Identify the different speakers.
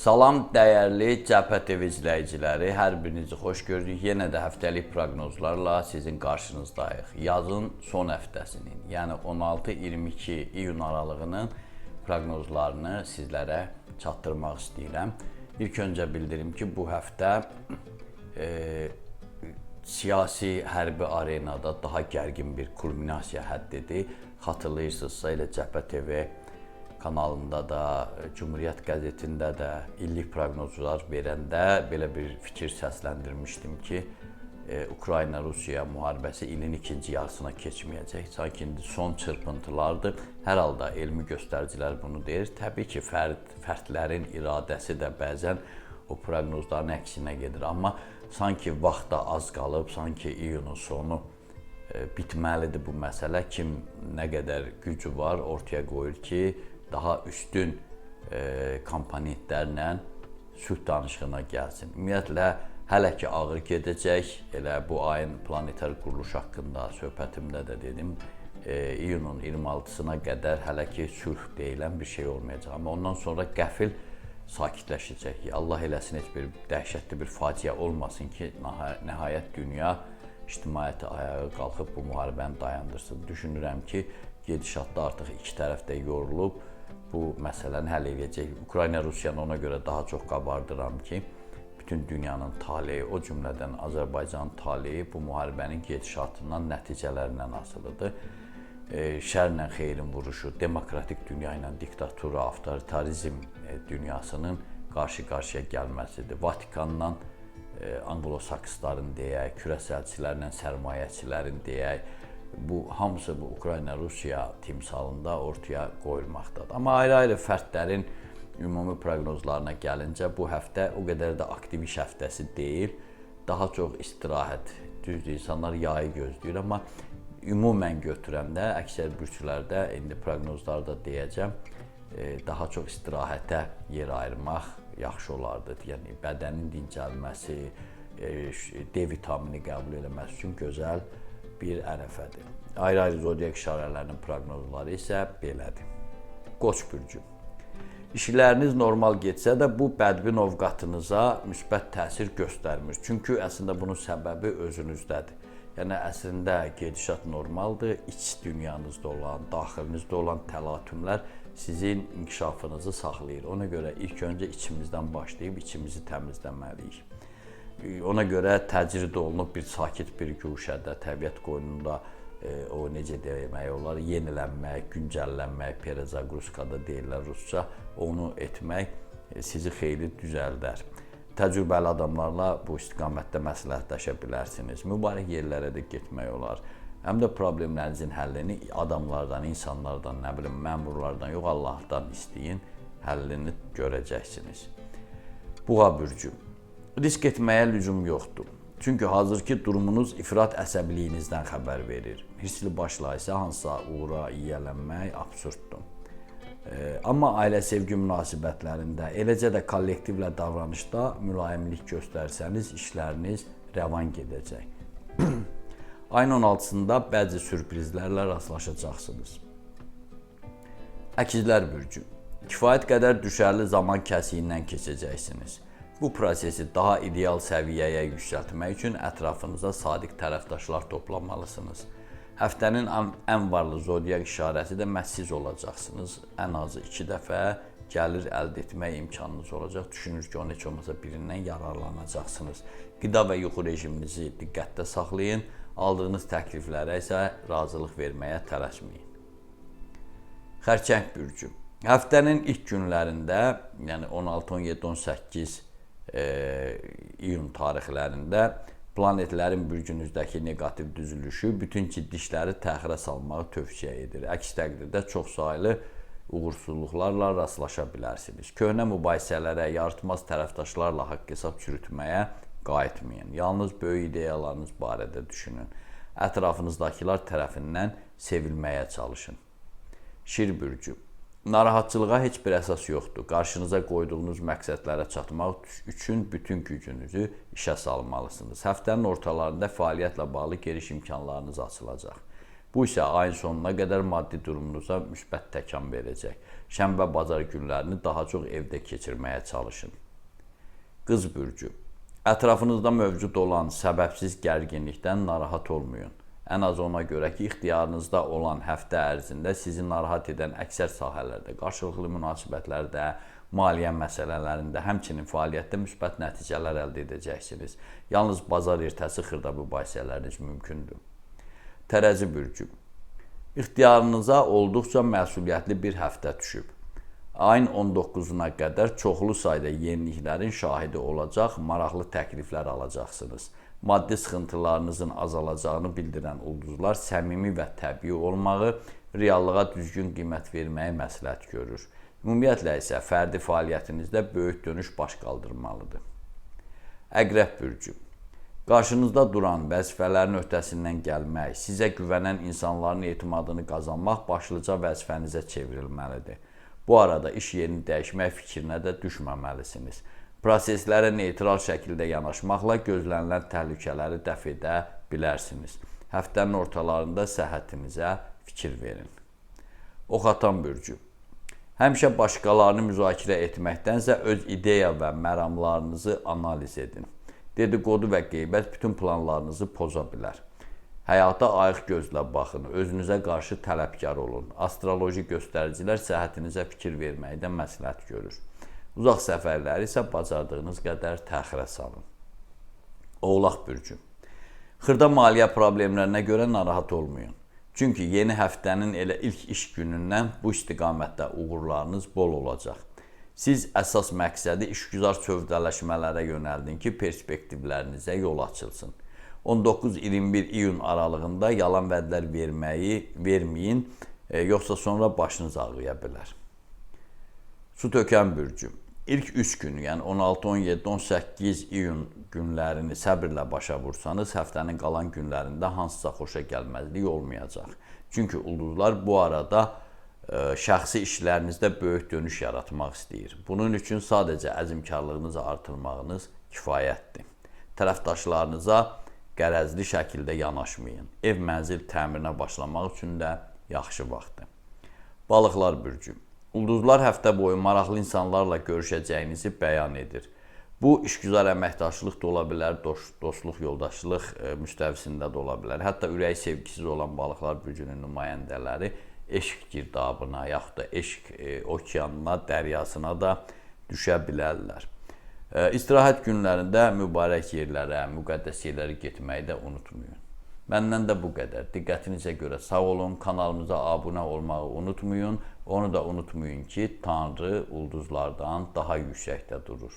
Speaker 1: Salam dəyərli Cəbhə TV izləyiciləri, hər birinizi xoş gördük. Yenə də həftəlik proqnozlarla sizin qarşınızdayıq. Yazın son həftəsinin, yəni 16-22 iyun aralığının proqnozlarını sizlərə çatdırmaq istəyirəm. İlk öncə bildirim ki, bu həftə siyasi, hərbi arenada daha gərgin bir kulminasiya həddidir. Xatırlayırsınızsa, elə Cəbhə TV kanalında da, Cumhuriyyət qəzetində də illik proqnozlar verəndə belə bir fikir səsləndirmişdim ki, Ukrayna-Rusiya müharibəsi ilin ikinci yarısına keçməyəcək. Sanki indi son çırpıntılardır. Hər halda elmi göstəricilər bunu deyir. Təbii ki, fərdlərin iradəsi də bəzən o proqnozların əksinə gedir. Amma sanki vaxt da az qalıb, sanki iyunun sonu bitməlidir bu məsələ. Kim nə qədər gücü var ortaya qoyur ki, daha üstün komponentlərlə sülh danışığına gəlsin. Ümumiyyətlə, hələ ki ağır gedəcək. Elə bu ayın planetar quruluş haqqında söhbətimdə də dedim. İyunun 26-sına qədər hələ ki sülh deyilən bir şey olmayacaq. Amma ondan sonra qəfil sakitləşəcək. Allah eləsin, heç bir dəhşətli bir faciə olmasın ki, nəhayət dünya ictimaiyyəti ayağa qalxıb bu müharibəni dayandırsın. Düşünürəm ki, gedişatda artıq iki tərəf də yorulub bu məsələni həll edəcək. Ukrayna-Rusiyanı ona görə daha çox qabardıram ki, bütün dünyanın taleyi, o cümlədən Azərbaycanın taleyi bu müharibənin gedişatından, nəticələrindən asılıdır. Şərlə xeyrin vuruşu, demokratik dünya ilə diktatura, avtoritarizm dünyasının qarşı-qarşıya gəlməsidir. Vatikanla Anglo-Saksların deyək, kürəsəlçilərlə sərmayəçilərin deyək, bu hamısı bu Ukrayna-Rusiya timsalında ortaya qoyulmaqdadır. Amma ayrı-ayrı fərdlərin ümumi proqnozlarına gəlincə, bu həftə o qədər də aktiv iş həftəsi deyil. Daha çox istirahət, düzdür, insanlar yayı gözləyir. Amma ümumən götürəndə, əksər bürclərdə, indi proqnozlarda deyəcəm, daha çox istirahətə yer ayırmaq yaxşı olardı. Yəni, bədənin dincəlməsi, D vitamini qəbul eləməsi üçün gözəl bir ərəfədir. Ayrı-ayrı zodiak işarələrinin proqnozları isə belədir. Qoç bürcü. İşləriniz normal getsə də bu bədbin ovqatınıza müsbət təsir göstərmir. Çünki əslində bunun səbəbi özünüzdədir. Yəni, əslində gedişat normaldır. İç dünyanızda olan, daxilinizdə olan təlatümlər sizin inkişafınızı saxlayır. Ona görə ilk öncə içimizdən başlayıb içimizi təmizləməliyik. Ona görə təcrid olunub bir sakit bir güşədə, təbiət qoynunda o necə demək olar, yenilənmək, güncəllənmək, perezagruskada deyirlər rusca, onu etmək sizi xeyli düzəldər. Təcrübəli adamlarla bu istiqamətdə məsləhətləşə bilərsiniz. Mübarək yerlərə də getmək olar. Həm də problemlərinizin həllini adamlardan, insanlardan, nə bilim, məmurlardan yox, Allahdan istəyin, həllini görəcəksiniz. Buğa bürcü. Risk etməyə lüzum yoxdur. Çünki hazırki durumunuz ifrat əsəbiliyinizdən xəbər verir. Hirsli başla isə hansısa uğura yiyələnmək absurddur. Amma ailə sevgi münasibətlərində, eləcə də kollektivlə davranışda mülayimlik göstərsəniz, işləriniz rəvan gedəcək. Ayın 16-sında bəzi sürprizlərlə rastlaşacaqsınız. Əkizlər bürcü. Kifayət qədər düşərli zaman kəsiyindən keçəcəksiniz. Bu prosesi daha ideal səviyyəyə yüksəltmək üçün ətrafınıza sadiq tərəfdaşlar toplamalısınız. Həftənin ən varlı zodiak işarəsi də məhz siz olacaqsınız. Ən azı 2 dəfə gəlir əldə etmək imkanınız olacaq. Düşünür ki, o heç olmasa birindən yararlanacaqsınız. Qida və yuxu rejiminizi diqqətdə saxlayın. Aldığınız təkliflərə isə razılıq verməyə tələsməyin. Xərçəng bürcü. Həftənin ilk günlərində, yəni 16, 17, 18 iyun tarixlərində planetlərin bürcünüzdəki negativ düzülüşü bütün ciddi işləri təxirə salmağı tövsiyə edir. Əks təqdirdə çox saylı uğursuzluqlarla rastlaşa bilərsiniz. Köhnə mübahisələrə, yaratmaz tərəfdaşlarla haqq hesab çürütməyə qayıtmayın. Yalnız böyük ideyalarınız barədə düşünün. Ətrafınızdakılar tərəfindən sevilməyə çalışın. Şir bürcü. Narahatçılığa heç bir əsas yoxdur. Qarşınıza qoyduğunuz məqsədlərə çatmaq üçün bütün gücünüzü işə salmalısınız. Həftənin ortalarında fəaliyyətlə bağlı geniş imkanlarınız açılacaq. Bu isə ayın sonuna qədər maddi durumunuza müsbət təkan verəcək. Şənbə, bazar günlərini daha çox evdə keçirməyə çalışın. Qız bürcü. Ətrafınızda mövcud olan səbəbsiz gərginlikdən narahat olmayın. Ən az ona görə ki, ixtiyarınızda olan həftə ərzində sizi narahat edən əksər sahələrdə, qarşılıqlı münasibətlərdə, maliyyə məsələlərində, həmçinin fəaliyyətdə müsbət nəticələr əldə edəcəksiniz. Yalnız bazar ertəsi xırda mübahisələriniz mümkündür. Tərəzi bürcü. İxtiyarınıza olduqca məsuliyyətli bir həftə düşüb. Ayın 19-una qədər çoxlu sayda yeniliklərin şahidi olacaq, maraqlı təkliflər alacaqsınız. Maddi sıxıntılarınızın azalacağını bildirən ulduzlar səmimi və təbii olmağı, reallığa düzgün qiymət verməyi məsləhət görür. Ümumiyyətlə isə fərdi fəaliyyətinizdə böyük dönüş baş qaldırmalıdır. Əqrəb bürcü. Qarşınızda duran vəzifələrin öhdəsindən gəlmək, sizə güvənən insanların etimadını qazanmaq başlıca vəzifənizə çevrilməlidir. Bu arada iş yerini dəyişmək fikrinə də düşməməlisiniz. Proseslərə neytral şəkildə yanaşmaqla gözlənilən təhlükələri dəf edə bilərsiniz. Həftənin ortalarında səhhətinizə fikir verin. Oxatan bürcü. Həmişə başqalarını müzakirə etməkdənsə öz ideya və məramlarınızı analiz edin. Dedikodu və qeybət bütün planlarınızı poza bilər. Həyata ayıq gözlə baxın, özünüzə qarşı tələbkar olun. Astroloji göstəricilər səhhətinizə fikir verməyi də məsləhət görür. Uzaq səfərləri isə bacardığınız qədər təxirə salın. Oğlaq bürcü. Xırda maliyyə problemlərinə görə narahat olmayın. Çünki yeni həftənin elə ilk iş günündən bu istiqamətdə uğurlarınız bol olacaq. Siz əsas məqsədi işgüzar sövdələşmələrə yönəldin ki, perspektivlərinizə yol açılsın. 19-21 iyun aralığında yalan vədlər verməyin, yoxsa sonra başınız ağrıya bilər. Su tökən bürcü. İlk 3 günü, yəni 16, 17, 18 iyun günlərini səbirlə başa vursanız, həftənin qalan günlərində hansısa xoşa gəlməzlik olmayacaq. Çünki ulduzlar bu arada şəxsi işlərinizdə böyük dönüş yaratmaq istəyir. Bunun üçün sadəcə əzmkarlığınızı artırmağınız kifayətdir. Tərəfdaşlarınıza qərəzli şəkildə yanaşmayın. Ev mənzil təmirinə başlamaq üçün də yaxşı vaxtdır. Balıqlar bürcü. Ulduzlar həftə boyu maraqlı insanlarla görüşəcəyinizi bəyan edir. Bu, işgüzar əməkdaşlıq da ola bilər, dostluq, yoldaşlıq müstəvisində də ola bilər. Hətta ürək sevgisiz olan balıqlar bürcünün nümayəndələri eşq girdabına, yaxud da eşq okeanına, dəryasına da düşə bilərlər. İstirahət günlərində mübarək yerlərə, müqəddəs yerlərə getməyi də unutmayın. Məndən də bu qədər. Diqqətinizə görə sağ olun, kanalımıza abunə olmağı unutmayın. Onu da unutmayın ki, Tanrı ulduzlardan daha yüksəkdə durur.